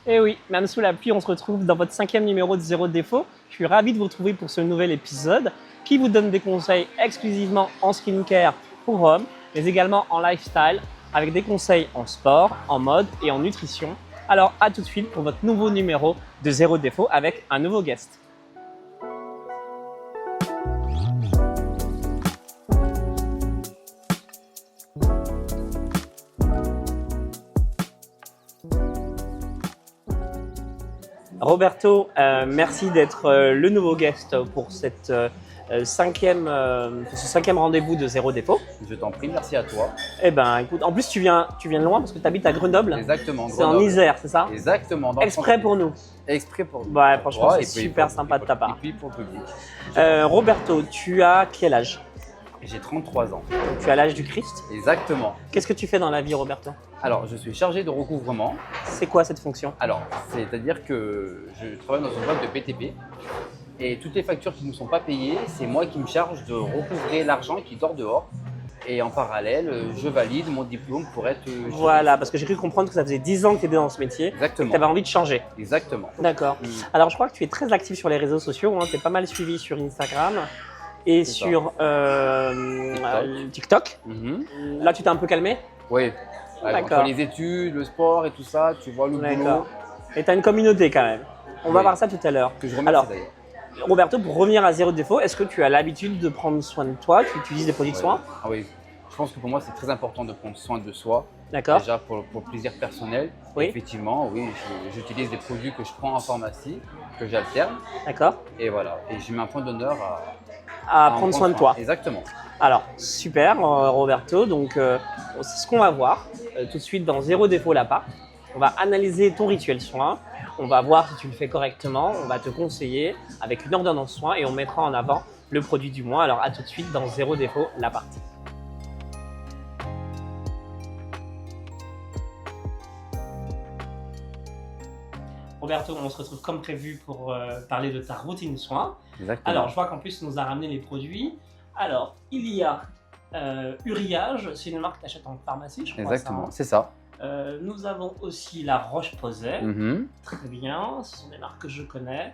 Et oui, même sous la pluie, on se retrouve dans votre 5e numéro de Zéro Défaut. Je suis ravi de vous retrouver pour ce nouvel épisode qui vous donne des conseils exclusivement en skincare pour hommes, mais également en lifestyle, avec des conseils en sport, en mode et en nutrition. Alors à tout de suite pour votre nouveau numéro de Zéro Défaut avec un nouveau guest. Roberto, merci d'être le nouveau guest pour cette, ce cinquième rendez-vous de Zéro Défaut. Je t'en prie, merci à toi. Eh ben, écoute, en plus tu viens de loin parce que tu habites à Grenoble. Exactement. C'est en Isère, c'est ça? Exactement. Exprès pour nous. Exprès pour nous. Ouais, franchement, Ouais, c'est super sympa de ta part. Et puis pour le public. Roberto, tu as quel âge? J'ai 33 ans. Tu as l'âge du Christ. Exactement. Qu'est-ce que tu fais dans la vie, Roberto? Alors, je suis chargé de recouvrement. C'est quoi cette fonction? Alors, c'est-à-dire que je travaille dans une boîte de BTP. Et toutes les factures qui ne sont pas payées, c'est moi qui me charge de recouvrer l'argent qui dort dehors. Et en parallèle, je valide mon diplôme pour être… Voilà, parce que j'ai cru comprendre que ça faisait 10 ans que tu étais dans ce métier. Exactement. Et que tu avais envie de changer. Exactement. D'accord. Alors, je crois que tu es très actif sur les réseaux sociaux. Hein. Tu es pas mal suivi sur Instagram et sur TikTok. Là, tu t'es un peu calmé? Oui. D'accord. Entre les études, le sport et tout ça, tu vois le boulot. Et tu as une communauté quand même. On va voir ça tout à l'heure. Que je remercie d'ailleurs. Roberto, pour revenir à Zéro Défaut, est-ce que tu as l'habitude de prendre soin de toi? Tu utilises des produits de soin? Ah oui. Je pense que pour moi, c'est très important de prendre soin de soi. D'accord. Déjà pour le plaisir personnel. Oui. Effectivement, oui, j'utilise des produits que je prends en pharmacie, que j'alterne. D'accord. Et voilà. Et je mets un point d'honneur à prendre soin de toi. Exactement. Alors, super, Roberto. Donc, c'est ce qu'on va voir tout de suite dans Zéro Défaut l'appart. On va analyser ton rituel soin. On va voir si tu le fais correctement. On va te conseiller avec une ordonnance soin et on mettra en avant le produit du mois. Alors, à tout de suite dans Zéro Défaut l'appart. Roberto, on se retrouve comme prévu pour parler de ta routine soin. Exactement. Alors, je vois qu'en plus, tu nous as ramené les produits. Alors, il y a Uriage, c'est une marque que tu achètes en pharmacie, je crois. Exactement, ça, c'est ça. Nous avons aussi la Roche-Posay. Très bien, ce sont des marques que je connais.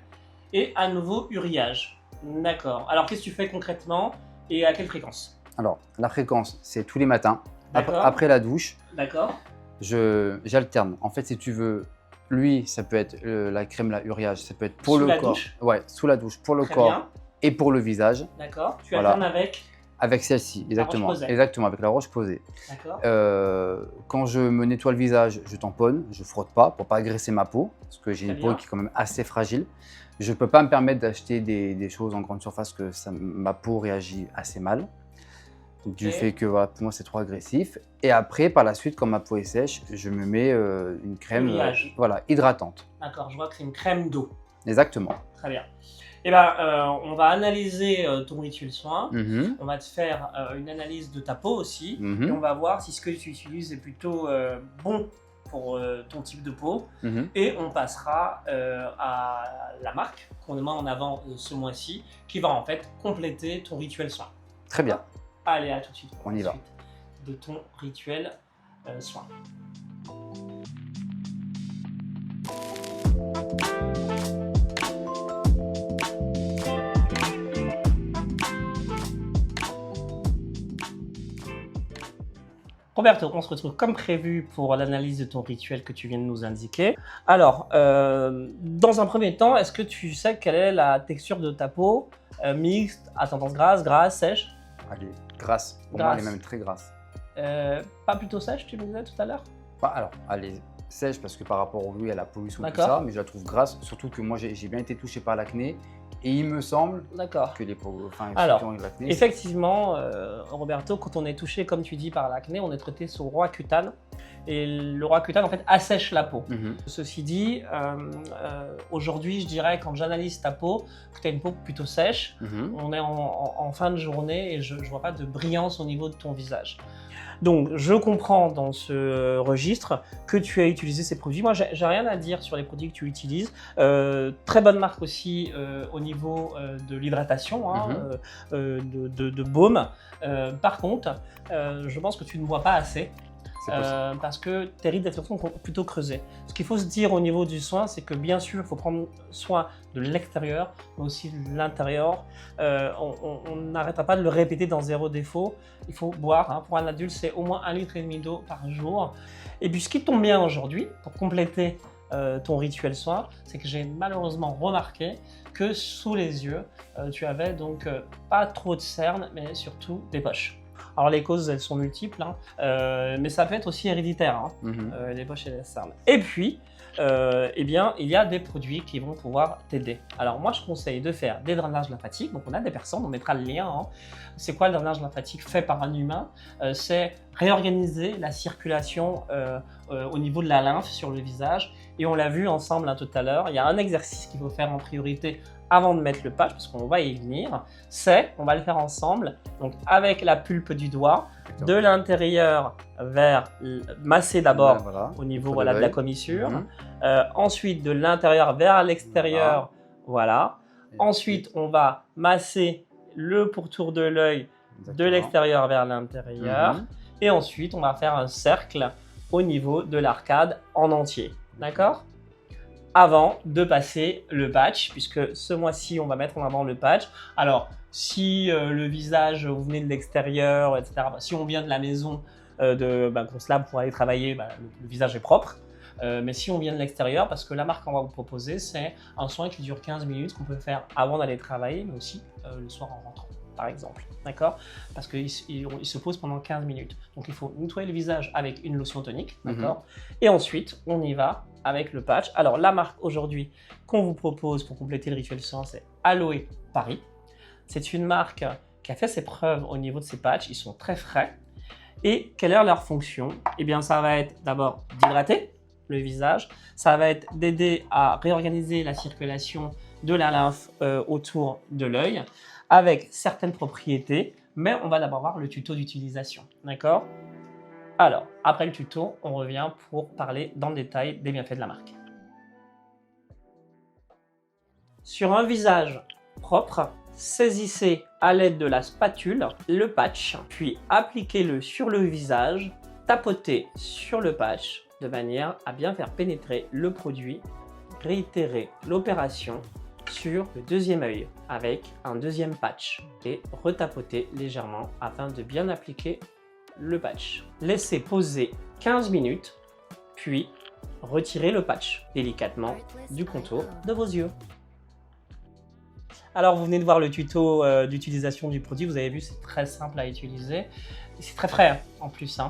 Et à nouveau, Uriage. D'accord. Alors, qu'est-ce que tu fais concrètement et à quelle fréquence? Alors, la fréquence, c'est tous les matins, D'accord. après la douche. D'accord. J'alterne. En fait, si tu veux, lui, ça peut être la crème, la Uriage, ça peut être pour le corps. Sous la douche? Ouais, sous la douche, pour le Très corps bien. Et pour le visage. D'accord. Tu alternes avec? Avec celle-ci, exactement. Exactement, avec la Roche-Posay. D'accord. Quand je me nettoie le visage, je tamponne, je frotte pas pour pas agresser ma peau, parce que j'ai une peau qui est quand même assez fragile. Je peux pas me permettre d'acheter des choses en grande surface que ma peau réagit assez mal. Du fait que voilà, pour moi c'est trop agressif. Et après, par la suite, quand ma peau est sèche, je me mets une crème hydratante. D'accord, je vois que c'est une crème d'eau. Exactement. Très bien. Eh ben, on va analyser ton rituel soin. On va te faire une analyse de ta peau aussi. Et on va voir si ce que tu utilises est plutôt bon pour ton type de peau. Et on passera à la marque qu'on met en avant ce mois-ci, qui va en fait compléter ton rituel soin. Très bien. Allez, à tout de suite. On y va. De ton rituel soin. Roberto, on se retrouve comme prévu pour l'analyse de ton rituel que tu viens de nous indiquer. Alors, dans un premier temps, est-ce que tu sais quelle est la texture de ta peau? Mixte, à tendance grasse, sèche? Elle est grasse. Pour moi, elle est même très grasse. Pas plutôt sèche, tu me disais tout à l'heure? Alors, elle est sèche parce que par rapport au à la pollution et tout ça, mais je la trouve grasse, surtout que moi, j'ai bien été touché par l'acné. Et il me semble que les peaux, alors, effectivement, Roberto, quand on est touché, comme tu dis, par l'acné, on est traité sous Roaccutane. Et le Roaccutane, en fait, assèche la peau. Ceci dit, aujourd'hui, je dirais, quand j'analyse ta peau, que tu as une peau plutôt sèche, on est en fin de journée et je ne vois pas de brillance au niveau de ton visage. Donc, je comprends dans ce registre que tu as utilisé ces produits. Moi, j'ai rien à dire sur les produits que tu utilises. Très bonne marque aussi au niveau de l'hydratation, de baume. Par contre, je pense que tu ne bois pas assez. parce que tes rides d'extension sont plutôt creusées. Ce qu'il faut se dire au niveau du soin, c'est que bien sûr, il faut prendre soin de l'extérieur, mais aussi de l'intérieur. On n'arrêtera pas de le répéter dans zéro défaut. Il faut boire, hein, pour un adulte, c'est au moins 1,5 litre d'eau par jour. Et puis ce qui tombe bien aujourd'hui, pour compléter ton rituel soin, c'est que j'ai malheureusement remarqué que sous les yeux, tu avais donc pas trop de cernes, mais surtout des poches. Alors les causes, elles sont multiples, hein, mais ça peut être aussi héréditaire, hein, les poches et les cernes. Et puis, eh bien, il y a des produits qui vont pouvoir t'aider. Alors moi, je conseille de faire des drainages lymphatiques. Donc on a des personnes, on mettra le lien. Hein. C'est quoi le drainage lymphatique fait par un humain? C'est réorganiser la circulation au niveau de la lymphe sur le visage. Et on l'a vu ensemble hein, tout à l'heure. Il y a un exercice qu'il faut faire en priorité avant de mettre le patch, parce qu'on va y venir, on va le faire ensemble, donc avec la pulpe du doigt, de l'intérieur vers, masser d'abord au niveau de la commissure, ensuite de l'intérieur vers l'extérieur, voilà. Ensuite, on va masser le pourtour de l'œil de l'extérieur vers l'intérieur, et ensuite, on va faire un cercle au niveau de l'arcade en entier, d'accord ? Avant de passer le patch, puisque ce mois-ci, on va mettre en avant le patch. Alors, si le visage, vous venez de l'extérieur, etc., si on vient de la maison qu'on se lave pour aller travailler, le visage est propre. Mais si on vient de l'extérieur, parce que la marque qu'on va vous proposer, c'est un soin qui dure 15 minutes, qu'on peut faire avant d'aller travailler, mais aussi le soir en rentrant, par exemple. D'accord? Parce qu'il se pose pendant 15 minutes. Donc, il faut nettoyer le visage avec une lotion tonique. D'accord? Et ensuite, on y va avec le patch. Alors, la marque aujourd'hui qu'on vous propose pour compléter le rituel soin, c'est Aloe Paris. C'est une marque qui a fait ses preuves au niveau de ses patchs. Ils sont très frais. Et quelle est leur fonction? Eh bien, ça va être d'abord d'hydrater le visage. Ça va être d'aider à réorganiser la circulation de la lymphe autour de l'œil avec certaines propriétés. Mais on va d'abord voir le tuto d'utilisation. D'accord? Alors, après le tuto, on revient pour parler dans le détail des bienfaits de la marque. Sur un visage propre, saisissez à l'aide de la spatule le patch, puis appliquez-le sur le visage, tapotez sur le patch de manière à bien faire pénétrer le produit, réitérez l'opération sur le deuxième œil avec un deuxième patch et retapotez légèrement afin de bien appliquer le patch. Laissez poser 15 minutes, puis retirez le patch délicatement du contour de vos yeux. Alors, vous venez de voir le tuto d'utilisation du produit. Vous avez vu, c'est très simple à utiliser. C'est très frais hein, en plus. Hein.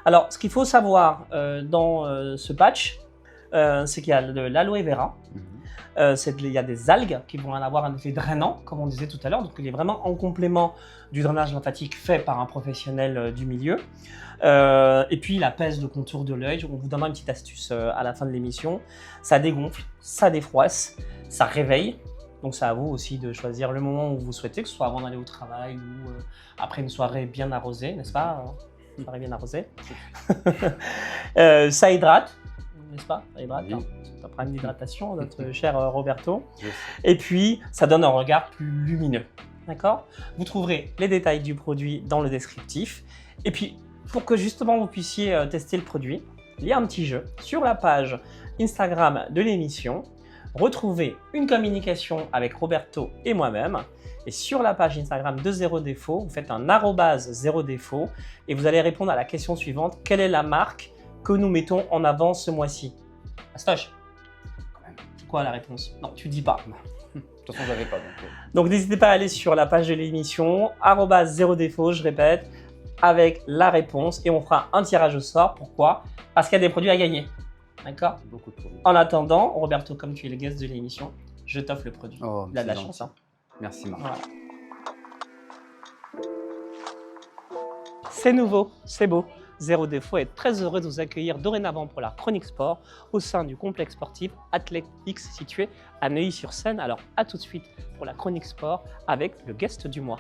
Alors, ce qu'il faut savoir dans ce patch, c'est qu'il y a de l'aloe vera. Il y a des algues qui vont avoir un effet drainant, comme on disait tout à l'heure. Donc, il est vraiment en complément du drainage lymphatique fait par un professionnel du milieu. Et puis, il apaise le contour de l'œil. On vous donnera une petite astuce à la fin de l'émission. Ça dégonfle, ça défroisse, ça réveille. Donc, c'est à vous aussi de choisir le moment où vous souhaitez, que ce soit avant d'aller au travail ou après une soirée bien arrosée, n'est-ce pas? Une soirée bien arrosée. Ça hydrate, n'est-ce pas? Ça hydrate. Oui. Hein. C'est un problème d'hydratation, notre cher Roberto. Yes. Et puis, ça donne un regard plus lumineux. D'accord? Vous trouverez les détails du produit dans le descriptif. Et puis, pour que justement vous puissiez tester le produit, il y a un petit jeu sur la page Instagram de l'émission. Retrouvez une communication avec Roberto et moi-même. Et sur la page Instagram de Zéro Défaut, vous faites un @Zéro Défaut et vous allez répondre à la question suivante. Quelle est la marque que nous mettons en avant ce mois-ci? Astoche, c'est quoi la réponse? Non, tu dis pas. De toute façon, je l'avais pas. Donc n'hésitez pas à aller sur la page de l'émission, @Zéro Défaut, je répète, avec la réponse et on fera un tirage au sort. Pourquoi? Parce qu'il y a des produits à gagner. D'accord? Beaucoup de produits. En attendant, Roberto, comme tu es le guest de l'émission, je t'offre le produit. Oh, il a de la chance. Hein. Merci Marc. Voilà. C'est nouveau, c'est beau. Zéro Défaut est très heureux de vous accueillir dorénavant pour la chronique sport au sein du complexe sportif Athletics situé à Neuilly-sur-Seine. Alors à tout de suite pour la chronique sport avec le guest du mois.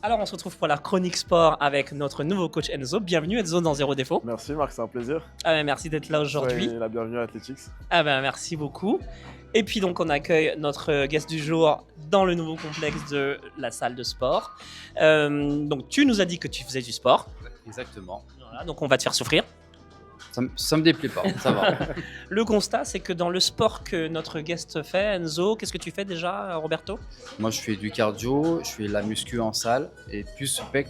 Alors, on se retrouve pour la chronique sport avec notre nouveau coach Enzo. Bienvenue Enzo dans Zéro Défaut. Merci Marc, c'est un plaisir. Merci d'être là aujourd'hui. La bienvenue à Athletics. Merci beaucoup. Et puis donc, on accueille notre guest du jour dans le nouveau complexe de la salle de sport. Donc, tu nous as dit que tu faisais du sport. Exactement. Voilà, donc on va te faire souffrir. Ça me déplaît pas, ça va. Le constat, c'est que dans le sport que notre guest fait, Enzo, qu'est-ce que tu fais déjà, Roberto? Moi, je fais du cardio, je fais la muscu en salle et plus pec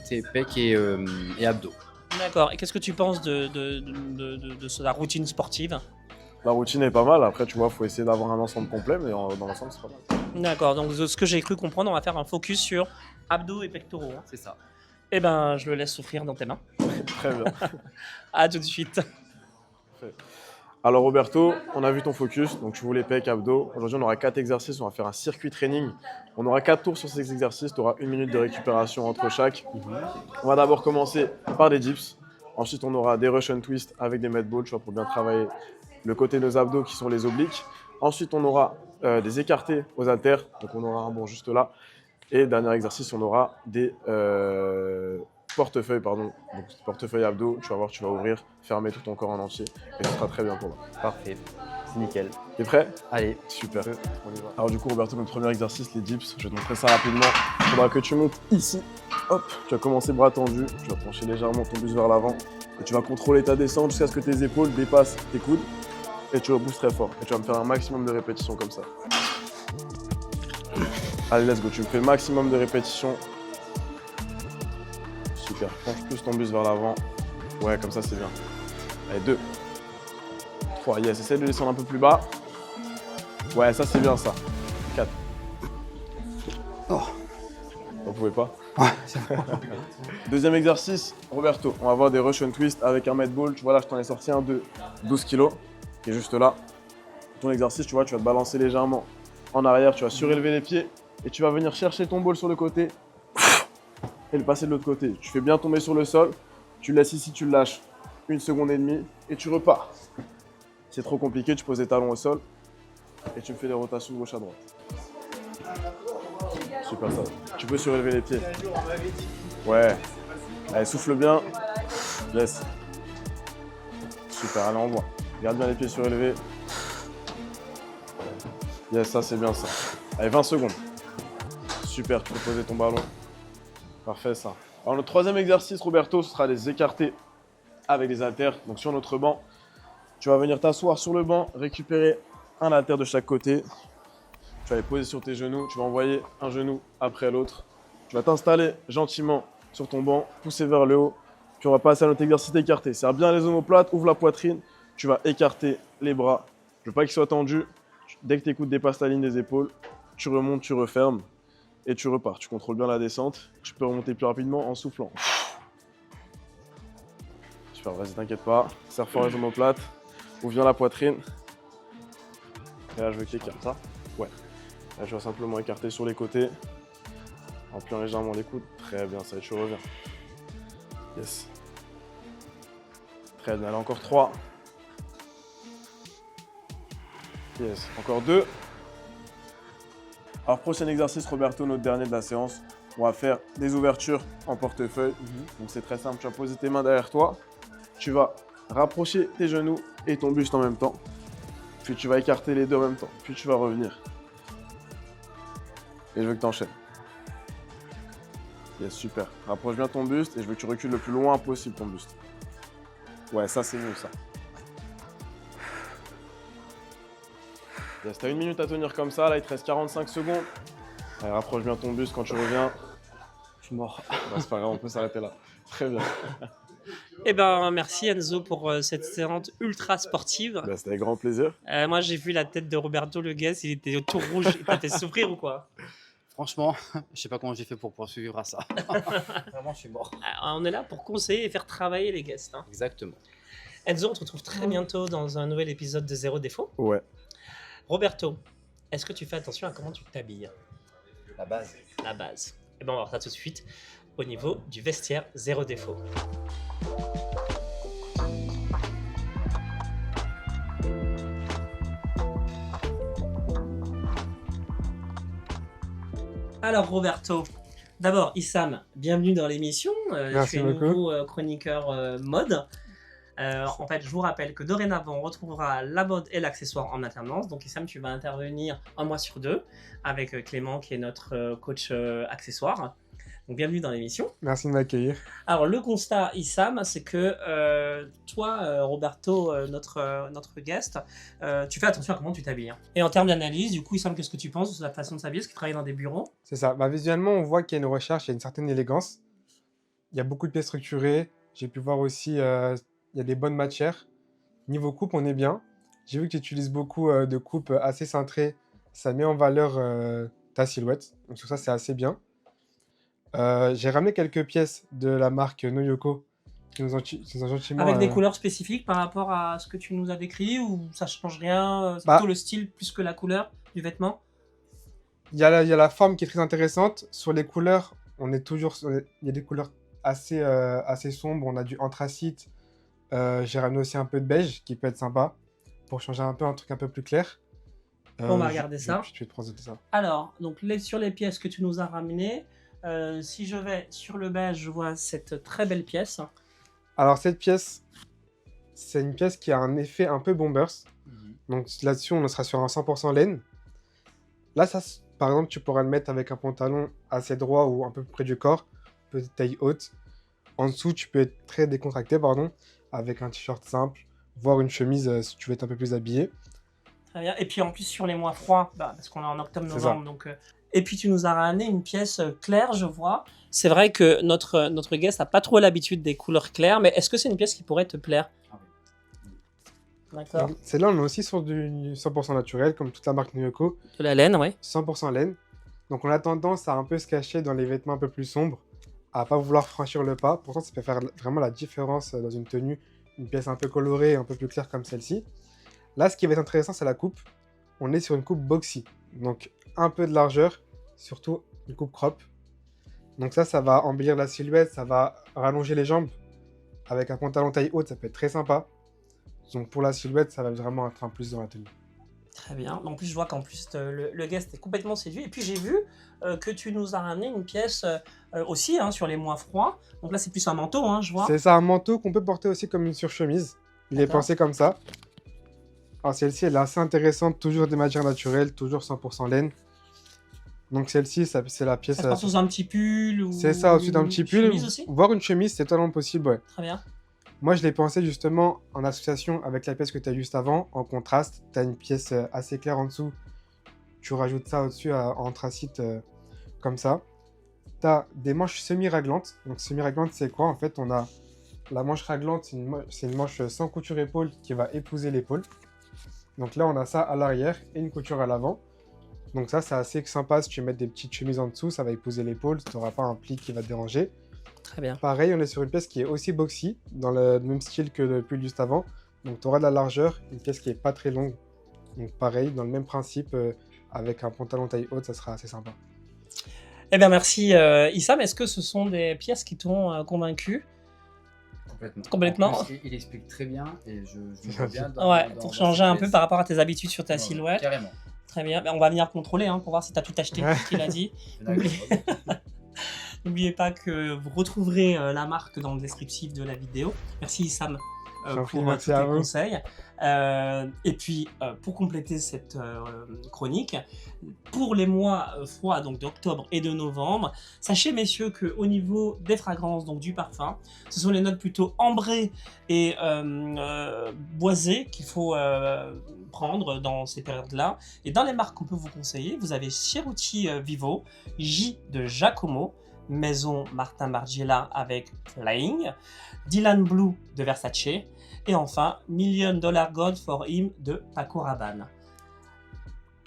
et abdos. D'accord. Et qu'est-ce que tu penses de la routine sportive? La routine est pas mal. Après, tu vois, il faut essayer d'avoir un ensemble complet, mais dans l'ensemble, c'est pas mal. D'accord. Donc, de ce que j'ai cru comprendre, on va faire un focus sur abdos et pectoraux. C'est ça. Eh ben, je le laisse souffrir dans tes mains. Très bien. À tout de suite. Alors Roberto, on a vu ton focus, donc tu voulais pec, abdos. Aujourd'hui, on aura 4 exercices, on va faire un circuit training. On aura 4 tours sur ces exercices, tu auras 1 minute de récupération entre chaque. On va d'abord commencer par des dips. Ensuite, on aura des Russian twists avec des med balls, tu vois, pour bien travailler le côté de nos abdos qui sont les obliques. Ensuite, on aura des écartés aux haltères, donc on aura un bon juste là. Et dernier exercice, on aura des portefeuille, pardon. Donc, portefeuille abdos, tu vas voir, tu vas ouvrir, fermer tout ton corps en entier et ce sera très bien pour toi. Parfait, c'est nickel. T'es prêt? Allez, Super. On y va. Alors du coup, Roberto, notre premier exercice, les dips. Je vais te montrer ça rapidement. Il faudra que tu montes ici. Hop, tu vas commencer bras tendus. Tu vas pencher légèrement ton buste vers l'avant. Et tu vas contrôler ta descente jusqu'à ce que tes épaules dépassent tes coudes. Et tu repousses très fort. Et tu vas me faire un maximum de répétitions comme ça. Allez, let's go. Tu me fais le maximum de répétitions. Super. Penche plus ton buste vers l'avant. Ouais, comme ça, c'est bien. Allez, 2. 3. Yes. Essaye de descendre un peu plus bas. Ouais, ça, c'est bien, ça. 4. Oh. Vous pouvez pas? Ouais. Deuxième exercice, Roberto. On va avoir des Russian twists avec un med ball. Tu vois, là, je t'en ai sorti un de 12 kg, qui est juste là. Ton exercice, tu vois, tu vas te balancer légèrement en arrière. Tu vas surélever les pieds et tu vas venir chercher ton ball sur le côté et le passer de l'autre côté. Tu fais bien tomber sur le sol. Tu le laisses ici, tu le lâches 1 seconde et demie et tu repars. C'est trop compliqué, tu poses les talons au sol et tu me fais des rotations de gauche à droite. Super ça. Tu peux surélever les pieds. Ouais. Allez, souffle bien. Yes. Super, allez, on voit. Garde bien les pieds surélevés. Yes, ça c'est bien ça. Allez, 20 secondes. Super, tu peux poser ton ballon. Parfait ça. Alors le troisième exercice, Roberto, ce sera les écartés avec les haltères. Donc sur notre banc, tu vas venir t'asseoir sur le banc, récupérer un haltère de chaque côté. Tu vas les poser sur tes genoux, tu vas envoyer un genou après l'autre. Tu vas t'installer gentiment sur ton banc, pousser vers le haut. Puis on va passer à notre exercice écarté. Serre bien les omoplates, ouvre la poitrine. Tu vas écarter les bras. Je veux pas qu'ils soient tendus. Dès que tes coudes dépassent la ligne des épaules, tu remontes, tu refermes et tu repars. Tu contrôles bien la descente. Tu peux remonter plus rapidement en soufflant. Super, vas-y, t'inquiète pas. Serre fort les omoplates. Ouvre bien la poitrine. Et là, je veux que tu écartes ça. Ouais. Là, je vais simplement écarter sur les côtés. En pliant légèrement les coudes. Très bien, ça y est, tu reviens. Yes. Très bien, allez, encore 3. Yes, encore 2. Alors, prochain exercice, Roberto, notre dernier de la séance. On va faire des ouvertures en portefeuille. Donc, c'est très simple. Tu vas poser tes mains derrière toi. Tu vas rapprocher tes genoux et ton buste en même temps. Puis, tu vas écarter les deux en même temps. Puis, tu vas revenir. Et je veux que tu enchaînes. Yes, super. Rapproche bien ton buste et je veux que tu recules le plus loin possible ton buste. Ouais, ça c'est mieux ça. Yes, t'as 1 minute à tenir comme ça, là il te reste 45 secondes. Allez, rapproche bien ton buste quand tu reviens. Je suis mort. Bah, c'est pas grave, on peut s'arrêter là. Très bien. Eh ben, merci Enzo pour cette séance ultra sportive. Bah, c'était avec grand plaisir. Moi, j'ai vu la tête de Roberto Le Guest, il était tout rouge. Il t'a fait souffrir ou quoi? Franchement, je sais pas comment j'ai fait pour poursuivre à ça. Vraiment, je suis mort. On est là pour conseiller et faire travailler les guests. Hein. Exactement. Enzo, on te retrouve très bientôt dans un nouvel épisode de Zéro Défaut. Ouais. Roberto, est-ce que tu fais attention à comment tu t'habilles? La base. La base. Et ben, on va voir ça tout de suite au niveau du vestiaire Zéro Défaut. Alors Roberto, d'abord Issam, bienvenue dans l'émission. Je suis nouveau chroniqueur mode. En fait, je vous rappelle que dorénavant, on retrouvera la mode et l'accessoire en alternance. Donc Issam, tu vas intervenir un mois sur 2 avec Clément qui est notre coach accessoire. Donc, bienvenue dans l'émission. Merci de m'accueillir. Alors, le constat, Issam, c'est que toi, Roberto, notre guest, tu fais attention à comment tu t'habilles. Hein. Et en termes d'analyse, du coup, Issam, qu'est-ce que tu penses de la façon de s'habiller? Est-ce qu'il travaille dans des bureaux? C'est ça. Visuellement, on voit qu'il y a une recherche, il y a une certaine élégance. Il y a beaucoup de pièces structurées. J'ai pu voir aussi, il y a des bonnes matières. Niveau coupe, on est bien. J'ai vu que tu utilises beaucoup de coupes assez cintrées. Ça met en valeur ta silhouette. Donc sur ça, c'est assez bien. J'ai ramené quelques pièces de la marque Noyoko qui nous ont gentiment... Avec des couleurs spécifiques par rapport à ce que tu nous as décrit ou ça change rien? C'est plutôt le style plus que la couleur du vêtement? Il y a la forme qui est très intéressante. Sur les couleurs, il y a des couleurs assez sombres. On a du anthracite. J'ai ramené aussi un peu de beige qui peut être sympa pour changer un peu un truc un peu plus clair. On va regarder ça. Je vais te présenter ça. Alors, donc sur les pièces que tu nous as ramenées, si je vais sur le beige, je vois cette très belle pièce. Alors cette pièce, c'est une pièce qui a un effet un peu bombers. Donc là-dessus, on sera sur un 100% laine. Là, ça, par exemple, tu pourras le mettre avec un pantalon assez droit ou un peu près du corps, petite taille haute. En dessous, tu peux être très décontracté, avec un t-shirt simple, voire une chemise si tu veux être un peu plus habillé. Très bien. Et puis en plus sur les mois froids, parce qu'on est en octobre-novembre, donc. Et puis tu nous as ramené une pièce claire, je vois. C'est vrai que notre guest n'a pas trop l'habitude des couleurs claires, mais est-ce que c'est une pièce qui pourrait te plaire? D'accord. Celle-là, on est aussi sur du 100% naturel, comme toute la marque Noyoko. De la laine, oui. 100% laine. Donc on a tendance à un peu se cacher dans les vêtements un peu plus sombres, à pas vouloir franchir le pas. Pourtant, ça peut faire vraiment la différence dans une tenue, une pièce un peu colorée, un peu plus claire comme celle-ci. Là, ce qui va être intéressant, c'est la coupe. On est sur une coupe boxy, donc un peu de largeur, surtout une coupe crop. Donc ça va embellir la silhouette, ça va rallonger les jambes. Avec un pantalon taille haute, ça peut être très sympa. Donc pour la silhouette, ça va vraiment être un plus dans la tenue. Très bien. En plus, je vois qu'en plus, le guest est complètement séduit. Et puis, j'ai vu que tu nous as ramené une pièce aussi sur les mois froids. Donc là, c'est plus un manteau, je vois. C'est ça, un manteau qu'on peut porter aussi comme une surchemise. Il est pensé comme ça. Alors celle-ci, elle est assez intéressante. Toujours des matières naturelles, toujours 100% laine. Donc celle-ci, c'est la pièce... Ça se passe sous un petit pull ou... C'est ça, au-dessus d'un petit pull. Aussi voire une chemise, c'est totalement possible, ouais. Très bien. Moi, je l'ai pensé justement en association avec la pièce que tu as juste avant, en contraste. Tu as une pièce assez claire en dessous. Tu rajoutes ça au-dessus en anthracite comme ça. Tu as des manches semi-raglantes. Donc, semi-raglante, c'est quoi? En fait, on a la manche raglante, c'est une manche sans couture épaule qui va épouser l'épaule. Donc là, on a ça à l'arrière et une couture à l'avant. Donc ça, c'est assez sympa. Si tu mets des petites chemises en dessous, ça va épouser l'épaule. Tu n'auras pas un pli qui va te déranger. Très bien. Pareil, on est sur une pièce qui est aussi boxy, dans le même style que le pull juste avant. Donc tu auras de la largeur, une pièce qui est pas très longue. Donc pareil, dans le même principe, avec un pantalon taille haute, ça sera assez sympa. Eh bien merci Issam, est-ce que ce sont des pièces qui t'ont convaincu? Complètement. En plus, il explique très bien et je vois bien pour changer un peu par rapport à tes habitudes sur ta silhouette. Carrément. Très bien, on va venir contrôler pour voir si tu as tout acheté, ce qu'il a dit. N'oubliez pas que vous retrouverez la marque dans le descriptif de la vidéo. Merci Issam pour tous tes conseils. Et puis, pour compléter cette chronique, pour les mois froids, donc d'octobre et de novembre, sachez messieurs qu'au niveau des fragrances, donc du parfum, ce sont les notes plutôt ambrées et boisées qu'il faut prendre dans ces périodes-là. Et dans les marques qu'on peut vous conseiller, vous avez Cerutti Vivo, J de Giacomo, Maison Martin Margiela avec Flying, Dylan Blue de Versace et enfin $1 Million Gold for Him de Paco Rabanne.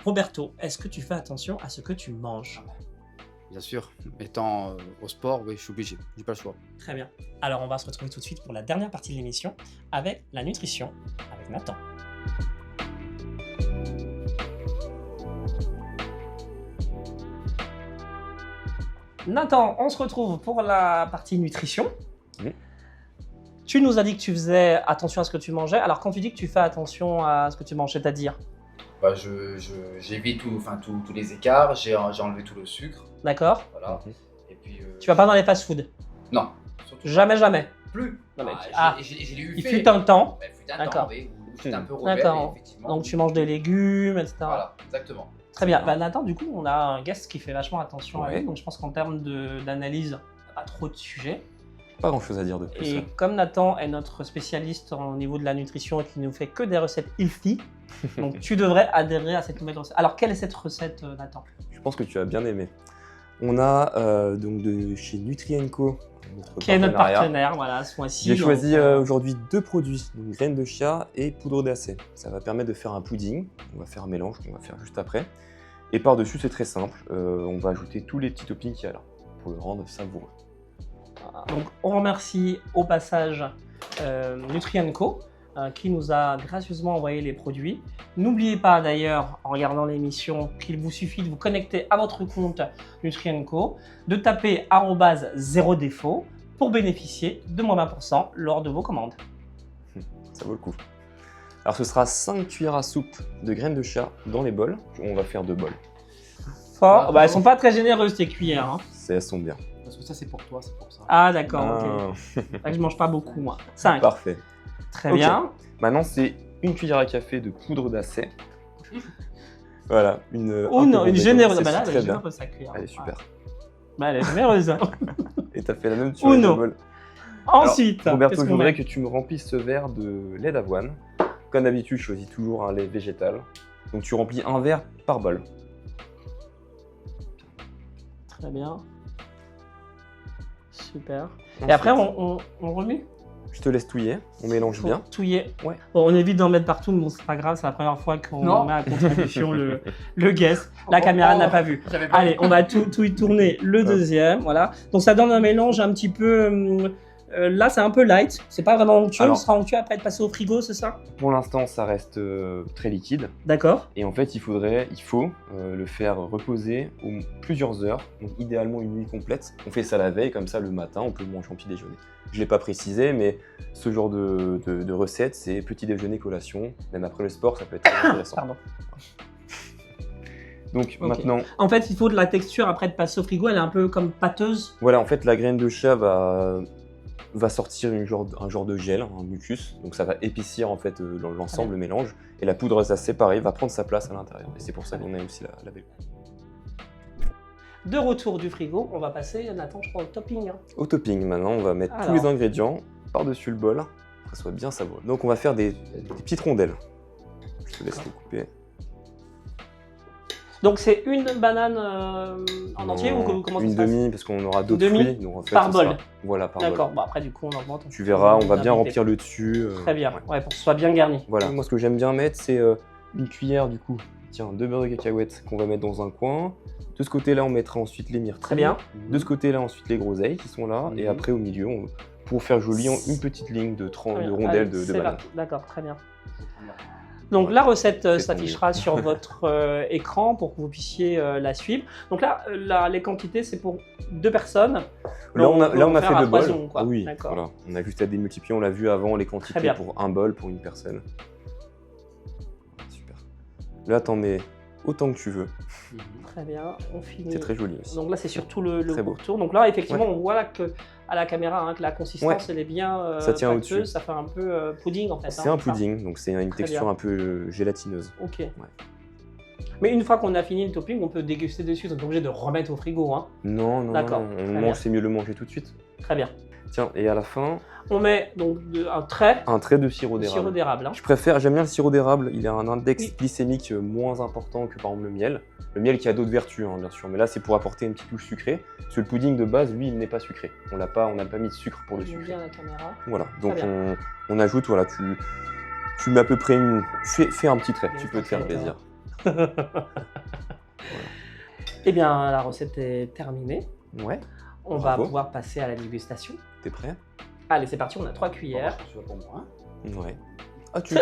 Roberto, est-ce que tu fais attention à ce que tu manges? Bien sûr, étant au sport, oui, je suis obligé, j'ai pas le choix. Très bien. Alors on va se retrouver tout de suite pour la dernière partie de l'émission avec la nutrition avec Nathan. Nathan, on se retrouve pour la partie nutrition. Oui. Tu nous as dit que tu faisais attention à ce que tu mangeais. Alors, quand tu dis que tu fais attention à ce que tu manges, c'est-à-dire? J'évite tous les écarts, j'ai enlevé tout le sucre. D'accord. Voilà. Et puis, tu vas pas dans les fast-food? Non. Jamais, jamais. Plus. Non, mais Il fut un temps. D'accord. Oui, j'étais un peu rebelle, D'accord. effectivement. Donc, tu manges des légumes, etc. Voilà, exactement. Très bien. Bah, Nathan, du coup, on a un guest qui fait vachement attention à Ouais. lui. Donc, je pense qu'en termes d'analyse, pas trop de sujets. Pas grand-chose à dire de plus. Et comme Nathan est notre spécialiste au niveau de la nutrition et qui nous fait que des recettes healthy, donc tu devrais adhérer à cette nouvelle recette. Alors, quelle est cette recette, Nathan? Je pense que tu as bien aimé. On a donc de chez Nutri&Co, Qui est notre partenaire, voilà, ce mois-ci. J'ai choisi donc, aujourd'hui 2 produits, donc graines de chia et poudre d'acé. Ça va permettre de faire un pudding. On va faire un mélange qu'on va faire juste après. Et par-dessus, c'est très simple. On va ajouter tous les petits toppings qu'il y a là pour le rendre savoureux. Donc, on remercie au passage Nutri&Co qui nous a gracieusement envoyé les produits. N'oubliez pas d'ailleurs, en regardant l'émission, qu'il vous suffit de vous connecter à votre compte Nutri&Co, de taper @0défaut pour bénéficier de moins 20% lors de vos commandes. Ça vaut le coup. Alors ce sera 5 cuillères à soupe de graines de chia dans les bols. On va faire 2 bols. Fort. Bah, elles sont pas très généreuses tes cuillères. Hein. Elles sont bien. Parce que ça, c'est pour toi, c'est pour ça. Ah d'accord, ok. C'est vrai que je mange pas beaucoup moi. 5. Parfait. Très Ok. bien. Maintenant, c'est une cuillère à café de poudre d'acé. Voilà, une. Oh un peu non, une rondée, généreuse. c'est Bah là, elle très est bien. généreuse sa cuillère. Elle est super. Bah, elle est généreuse. Hein. Et t'as fait la même Oh sur non. les bols. Ensuite, Roberto, qu'est-ce je qu'on voudrais met que tu me remplisses ce verre de lait d'avoine. Comme d'habitude, je choisis toujours un lait végétal. Donc tu remplis un verre par bol. Très bien. Super. Et Ensuite, après, on remue. je te laisse touiller, on mélange Faut bien. touiller. Ouais. Bon, on évite d'en mettre partout, mais bon, c'est pas grave, c'est la première fois qu'on Non. met à contribution le guest. La caméra n'a pas vu. J'avais pas Allez, on va tout y tourner le deuxième, voilà. Donc ça donne un mélange un petit peu... là, c'est un peu light, c'est pas vraiment onctueux, Alors- ce sera onctueux après être passé au frigo, c'est ça? Pour l'instant, ça reste très liquide. D'accord. Et en fait, il faut le faire reposer plusieurs heures, donc idéalement une nuit complète. On fait ça la veille, comme ça le matin, on peut le manger en petit déjeuner. Je ne l'ai pas précisé, mais ce genre de recette, c'est petit déjeuner, collation. Même après le sport, ça peut être très intéressant. Pardon. Donc Ok. maintenant, En fait, il faut de la texture après de passer au frigo, elle est un peu comme pâteuse. voilà, en fait, la graine de chia va sortir un genre de gel, un mucus. Donc ça va épaissir en fait l'ensemble, le mélange. Et la poudre, ça séparée, va prendre sa place à l'intérieur. Et c'est pour ça qu'on a aussi la belle. De retour du frigo, on va passer, Nathan, je crois, au topping. Hein. Au topping, maintenant, on va mettre tous Alors. les ingrédients par-dessus le bol, pour que ça soit bien savoureux. Donc, on va faire des petites rondelles. Je te laisse les couper. Donc c'est une banane en entier ou Non, comment ça une se passe? demi, parce qu'on aura d'autres Demi fruits. Donc en fait, par ce bol. sera- Voilà, par bol. D'accord, bon après du coup on augmente. Tu verras, on va bien inviter. remplir le dessus. Très bien, ouais. ouais, pour que ce soit bien garni. Voilà, moi ce que j'aime bien mettre, c'est une cuillère du coup, tiens, de beurre de cacahuète qu'on va mettre dans un coin. De ce côté-là, on mettra ensuite les myrtilles. Très bien. De ce côté-là, ensuite les groseilles qui sont là. Et après, au milieu, pour faire joli, une petite ligne de Très bien. rondelles Allez, de c'est banane. parti. D'accord, très bien. Donc la recette C'est s'affichera sur votre écran pour que vous puissiez la suivre. Donc là, les quantités, c'est pour 2 personnes. Là, on a faire fait à 2 bols. foison, quoi. Ah oui, D'accord. voilà. On a juste à démultiplier, on l'a vu avant, les Très quantités bien. pour un bol pour une personne. Super. Là, t'en mets autant que tu veux. Très bien, on finit. C'est très joli aussi. Donc là, c'est surtout le Très beau. pourtour. Donc là, effectivement, on voit là que à la caméra hein, que la consistance Ouais. elle est bien Ça tient pâteuse, au-dessus. ça fait un peu pudding en fait. C'est hein, un ça. pudding, donc c'est une Très texture bien. un peu gélatineuse. Ok. Mais une fois qu'on a fini le topping, on peut déguster dessus. On est obligé de remettre au frigo. Hein. Non, non, D'accord, non, très on bien. mange, c'est mieux de le manger tout de suite. Très bien. Tiens, et à la fin, On met donc un trait un trait de sirop de sirop d'érable. d'érable. Hein. J'aime bien le sirop d'érable, il a un index Oui. glycémique moins important que par exemple le miel. Le miel qui a d'autres vertus, hein, bien sûr, mais là c'est pour apporter une petite touche sucrée. Parce que le pudding de base, lui, il n'est pas sucré. On n'a pas mis de sucre pour le J'aime sucrer. bien la caméra. Voilà, donc bien. on ajoute, voilà, tu mets à peu près fais un petit trait, Bien tu peux te faire fait, plaisir. Eh bien, la recette est terminée. Ouais, On va Bravo. pouvoir passer à la dégustation. t'es prêt? Allez, c'est parti. On a 3 cuillères. Pour moi. Ouais. Ah, tu veux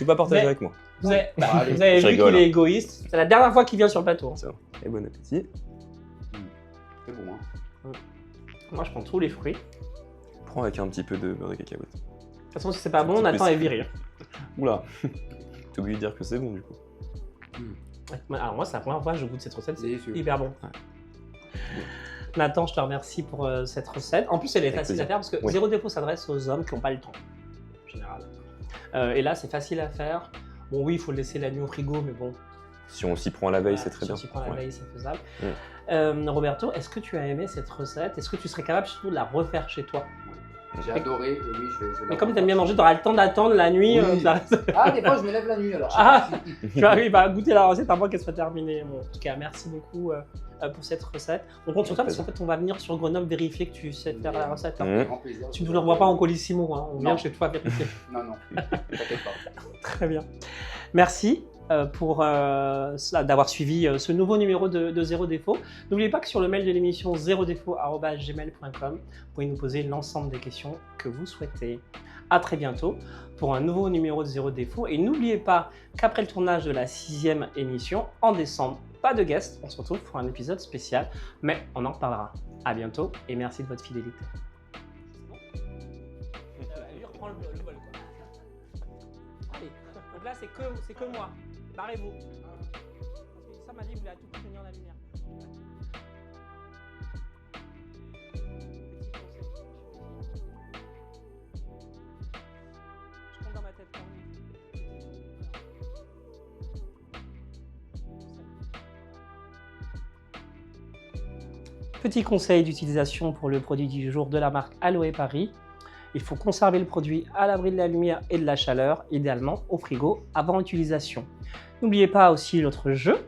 pas partager Mais- avec moi? Vous avez, allez, vous avez je vu rigole, qu'il est hein. égoïste. C'est la dernière fois qu'il vient sur le plateau. hein. Et bon appétit. C'est bon, hein. Moi, je prends tous les fruits. Prends avec un petit peu de beurre de cacahuète. De toute façon, si c'est pas Un bon, petit peu Nathan est sucré. viré. Oula, t'as oublié de dire que c'est bon du coup. Alors moi, c'est la première fois que je goûte cette recette, c'est Délicieux. hyper bon. Ouais. Nathan, je te remercie pour cette recette. En plus, elle est Avec facile plaisir. à faire parce que Oui. Zéro Défaut s'adresse aux hommes qui n'ont pas le temps, en général. Et là, c'est facile à faire. Bon, oui, il faut le laisser la nuit au frigo, mais bon, Si on s'y prend à la veille, c'est très bien. Si on s'y prend à la Ouais. veille, c'est faisable. Roberto, est-ce que tu as aimé cette recette? Est-ce que tu serais capable surtout de la refaire chez toi? J'ai adoré, et oui, je vais Mais comme tu aimes bien manger, tu auras le temps d'attendre la nuit. Oui. Ça reste- Ah, des fois, je me lève la nuit alors. Ah. Tu arrives à goûter la recette avant qu'elle soit terminée. Bon, en tout cas, merci beaucoup pour cette recette. On compte sur toi parce qu'en fait, on va venir sur Grenoble vérifier que tu sais faire la recette. Hein. Grand plaisir. Tu ne nous le revois pas en colissimo, hein. On vient Non. chez toi vérifier. Non, non, t'inquiète pas. Très bien. Merci pour d'avoir suivi ce nouveau numéro de Zéro Défaut. N'oubliez pas que sur le mail de l'émission zerodéfaut@gmail.com, vous pouvez nous poser l'ensemble des questions que vous souhaitez. À très bientôt pour un nouveau numéro de Zéro Défaut. Et n'oubliez pas qu'après le tournage de la 6e émission, en décembre, pas de guest, on se retrouve pour un épisode spécial, mais on en reparlera. À bientôt et merci de votre fidélité. Lui reprend le vol. Allez, donc là c'est que moi. Barrez-vous. Ça m'a dit que vous voulez à tout prix tenir la lumière. Je compte dans ma tête. Petit conseil d'utilisation pour le produit du jour de la marque Aloe Paris. Il faut conserver le produit à l'abri de la lumière et de la chaleur, idéalement au frigo avant utilisation. N'oubliez pas aussi l'autre jeu.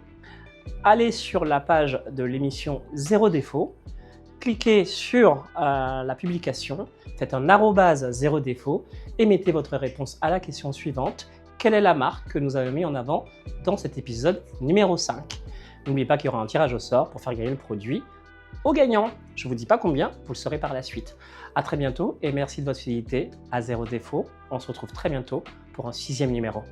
Allez sur la page de l'émission Zéro Défaut, cliquez sur la publication, faites un arrobase Zéro Défaut et mettez votre réponse à la question suivante. Quelle est la marque que nous avons mis en avant dans cet épisode numéro 5? N'oubliez pas qu'il y aura un tirage au sort pour faire gagner le produit au gagnant. Je ne vous dis pas combien, vous le saurez par la suite. À très bientôt et merci de votre fidélité à Zéro Défaut. On se retrouve très bientôt pour un 6e numéro.